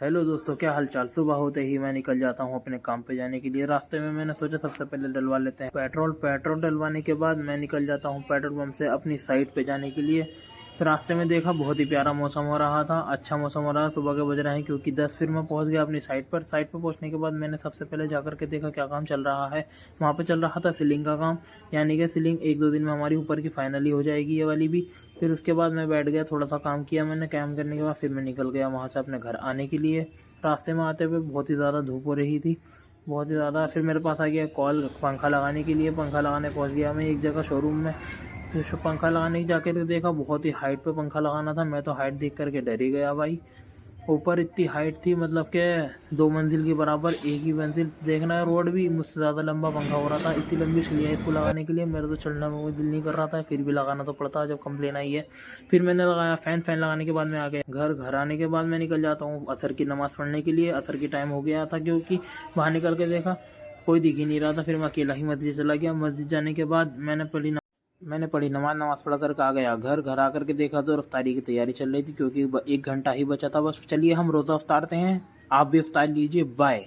Hello दोस्तों, क्या हाल चाल। सुबह होते ही मैं निकल जाता हूँ अपने काम पे जाने के लिए। रास्ते में मैंने सोचा सबसे पहले डलवा लेते हैं पेट्रोल डलवाने के बाद मैं निकल जाता हूँ पेट्रोल पंप से अपनी साइट पे जाने के लिए। फिर रास्ते में देखा बहुत ही प्यारा मौसम हो रहा था, अच्छा मौसम हो रहा है, सुबह के बज रहे हैं क्योंकि 10। फिर मैं पहुँच गया अपनी साइट पर। साइट पर पहुँचने के बाद मैंने सबसे पहले जाकर के देखा क्या काम चल रहा है। वहाँ पे चल रहा था सीलिंग का काम, यानी कि सीलिंग 1-2 दिन में हमारी ऊपर की फाइनली हो जाएगी, ये वाली भी। फिर उसके बाद मैं बैठ गया, थोड़ा सा काम किया मैंने। काम करने के बाद फिर मैं निकल गया वहाँ से अपने घर आने के लिए। रास्ते में आते हुए बहुत ही ज़्यादा धूप हो रही थी, बहुत ही ज़्यादा। फिर मेरे पास आ गया कॉल पंखा लगाने के लिए। पंखा लगाने पहुंच गया मैं एक जगह शोरूम में। फिर पंखा लगाने जाकर देखा बहुत ही हाइट पे पंखा लगाना था। मैं तो हाइट देख करके डर ही गया भाई। ऊपर इतनी हाइट थी, मतलब कि 2 मंजिल के बराबर, एक ही मंजिल देखना है। रोड भी मुझसे ज़्यादा लंबा पंखा हो रहा था। इतनी लंबी सुइयाँ इसको लगाने के लिए मेरा तो चलना में कोई दिल नहीं कर रहा था, फिर भी लगाना तो पड़ता जब कंप्लेन आई है। फिर मैंने लगाया फैन लगाने के बाद मैं आ गया घर आने के बाद मैं निकल जाता हूँ असर की नमाज़ पढ़ने के लिए। असर की टाइम हो गया था क्योंकि बाहर निकल के देखा कोई दिख ही नहीं रहा था। फिर मैं अकेला ही मस्जिद चला गया। मस्जिद जाने के बाद मैंने पढ़ी नमाज पढ़ कर आ गया घर आकर के देखा तो इफ्तारी की तैयारी चल रही थी क्योंकि 1 घंटा ही बचा था बस। चलिए हम रोज़ा इफ्तारते हैं, आप भी इफ्तार लीजिए। बाय।